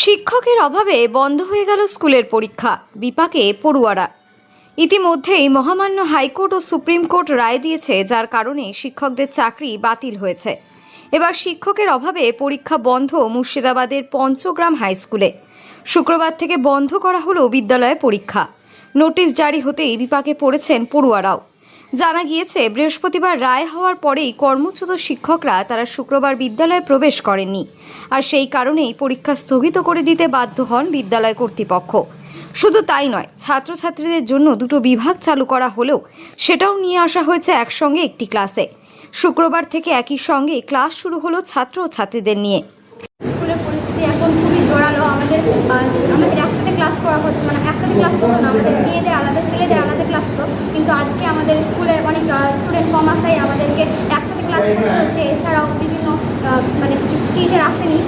শিক্ষকের অভাবে বন্ধ হয়ে গেল স্কুলের পরীক্ষা, বিপাকে পড়ুয়ারা। ইতিমধ্যেই মহামান্য হাইকোর্ট ও সুপ্রিম কোর্ট রায় দিয়েছে, যার কারণে শিক্ষকদের চাকরি বাতিল হয়েছে। এবার শিক্ষকের অভাবে পরীক্ষা বন্ধ মুর্শিদাবাদের পঞ্চগ্রাম হাই স্কুলে। শুক্রবার থেকে বন্ধ করা হলো বিদ্যালয়ে পরীক্ষা। নোটিশ জারি হতেই বিপাকে পড়েছেন পড়ুয়ারাও। জানা গিয়েছে, বৃহস্পতিবার রায় হওয়ার পরেই কর্মচ্যুত শিক্ষকরা তারা শুক্রবার বিদ্যালয়ে প্রবেশ করেননি, আর সেই কারণেই পরীক্ষা স্থগিত করে দিতে বাধ্য হন বিদ্যালয় কর্তৃপক্ষ। শুধু তাই নয়, ছাত্রছাত্রীদের জন্য দুটো বিভাগ চালু করা হলেও সেটাও নিয়ে আসা হয়েছে একসঙ্গে একটি ক্লাসে। শুক্রবার থেকে একই সঙ্গে ক্লাস শুরু হলো ছাত্র ও ছাত্রীদের নিয়ে। স্কুলের পরিস্থিতি এখন খুবই জোরালো। আমাদের একসাথে ক্লাস করা হতো, মানে একসাথে ক্লাস করতো না, আমাদের মেয়েদের আলাদা ছেলেদের আলাদা ক্লাস হতো। কিন্তু আজকে আমাদের স্কুলের অনেক স্টুডেন্ট কম আসায় আমাদেরকে একসাথে ক্লাস করতে হচ্ছে। এছাড়াও বিভিন্ন টিচার আসেনি।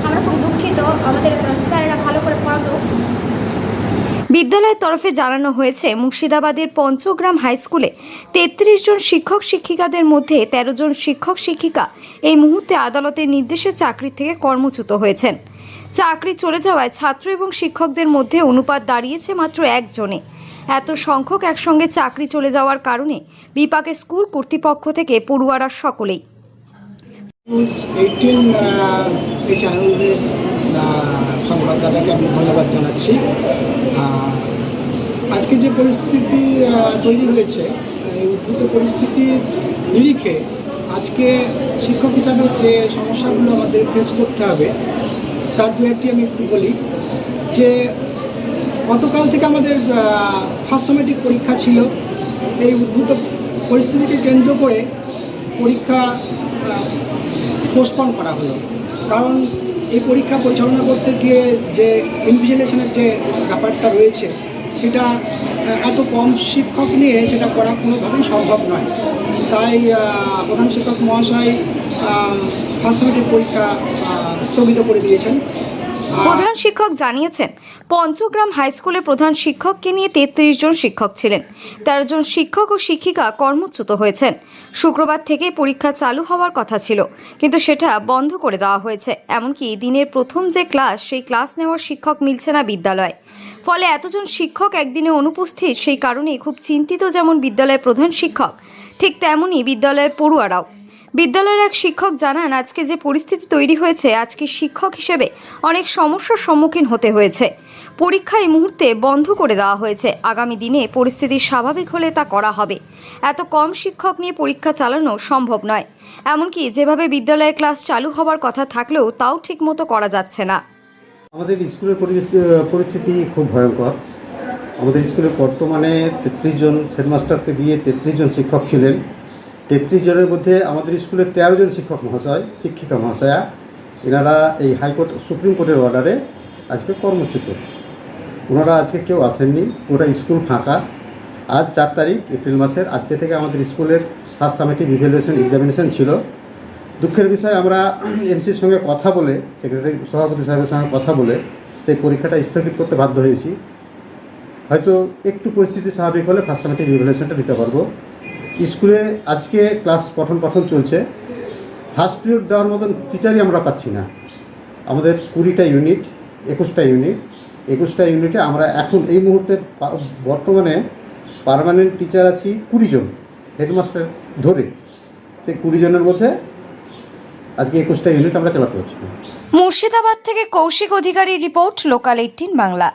আমরা খুব দুঃখিত, আমাদের স্যারেরা ভালো করে পড়াতো। বিদ্যালয়ের তরফে জানানো হয়েছে, মুর্শিদাবাদের পঞ্চগ্রাম হাই স্কুলে ৩৩ জন শিক্ষক শিক্ষিকাদের মধ্যে ১৩ জন শিক্ষক শিক্ষিকা এই মুহূর্তে আদালতের নির্দেশে চাকরি থেকে কর্মচ্যুত হয়েছেন। চাকরি চলে যাওয়ায় ছাত্র এবং শিক্ষকদের মধ্যে অনুপাত দাঁড়িয়েছে মাত্র একজনে। এত সংখ্যক একসঙ্গে চাকরি চলে যাওয়ার কারণে বিপাকে স্কুল কর্তৃপক্ষ থেকে পড়ুয়ারা সকলেই। এই চ্যানেলের সংবাদদাতাকে আমি ধন্যবাদ জানাচ্ছি। আজকে যে পরিস্থিতি তৈরি হয়েছে, এই উদ্ভূত পরিস্থিতির নিরিখে আজকে শিক্ষক হিসাবে যে সমস্যাগুলো আমাদের ফেস করতে হবে তার দু একটি আমি একটু বলি। যে গতকাল থেকে আমাদের ফার্স্ট সেমেস্টিক পরীক্ষা ছিল। এই উদ্ভূত পরিস্থিতিকে কেন্দ্র করে পরীক্ষা পোস্টপন করা হলো, কারণ এই পরীক্ষা পরিচালনা করতে গিয়ে যে ইনভিজিলেশনের যে ব্যাপারটা রয়েছে সেটা এত কম শিক্ষক নিয়ে সেটা করা কোনোভাবেই সম্ভব নয়। তাই প্রধান শিক্ষক মহাশয় ফার্স্ট সেমেস্টিক পরীক্ষা স্থগিত করে দিয়েছেন। প্রধান শিক্ষক জানিয়েছেন, পঞ্চগ্রাম হাই স্কুলে প্রধান শিক্ষককে নিয়ে ৩৩ জন শিক্ষক ছিলেন। ১৩ জন শিক্ষক ও শিক্ষিকা কর্মচ্যুত হয়েছেন। শুক্রবার থেকে পরীক্ষা চালু হওয়ার কথা ছিল, কিন্তু সেটা বন্ধ করে দেওয়া হয়েছে। এমনকি দিনের প্রথম যে ক্লাস, সেই ক্লাস নেওয়ার শিক্ষক মিলছে না বিদ্যালয়ে। ফলে এতজন শিক্ষক একদিনে অনুপস্থিত, সেই কারণেই খুব চিন্তিত যেমন বিদ্যালয়ের প্রধান শিক্ষক, ঠিক তেমনই বিদ্যালয়ের পড়ুয়ারাও। বিদ্যালয়ের এক শিক্ষক জানান, আজকে যে পরিস্থিতি তৈরি হয়েছে, আজকে শিক্ষক হিসেবে অনেক সমস্যার সম্মুখীন হতে হয়েছে। পরীক্ষা এই মুহূর্তে বন্ধ করে দেওয়া হয়েছে। আগামী দিনে পরিস্থিতি স্বাভাবিক হলে তা করা হবে। এত কম শিক্ষক নিয়ে পরীক্ষা চালানো সম্ভব নয়। এমনকি যেভাবে বিদ্যালয়ে ক্লাস চালু হওয়ার কথা থাকলেও তাও ঠিকমতো করা যাচ্ছে না। আমাদের স্কুলের পরিস্থিতি খুব ভয়ঙ্কর। আমাদের স্কুলে বর্তমানে ৩৩ জন হেডমাস্টারকে দিয়ে ৩৩ জন শিক্ষক ছিলেন। ৩৩ জনের মধ্যে আমাদের স্কুলে ১৩ জন শিক্ষিকা মহাশয়া, এনারা এই হাইকোর্ট সুপ্রিম কোর্টের অর্ডারে আজকে কর্মচ্যুত। ওনারা আজকে কেউ আসেননি, ওরা স্কুল ফাঁকা। আজ ৪ তারিখ এপ্রিল মাসের, আজকে থেকে আমাদের স্কুলের ফার্স্ট সামেটিভ ইভ্যালুয়েশন এক্সামিনেশন ছিল। দুঃখের বিষয়, আমরা এমসির সঙ্গে কথা বলে, সেক্রেটারি সভাপতি সাহেবের সঙ্গে কথা বলে সেই পরীক্ষাটা স্থগিত করতে বাধ্য হয়েছি। হয়তো একটু পরিস্থিতি স্বাভাবিক হলে ফার্স্ট সামেটিভ ইভ্যালুয়েশনটা দিতে পারবো। স্কুলে আজকে ক্লাস পঠন চলছে। ফার্স্ট পিরিয়ড দেওয়ার মতন টিচারই আমরা পাচ্ছি না। আমাদের 20টা ইউনিট, 21টা ইউনিটে আমরা এখন এই মুহূর্তে বর্তমানে পার্মানেন্ট টিচার আছি 20 জন, হেডমাস্টার ধরে। সেই 20 জনের মধ্যে আজকে 21টা ইউনিট আমরা চালাতে পারছি না। মুর্শিদাবাদ থেকে কৌশিক অধিকারীর রিপোর্ট, লোকাল 18 বাংলা।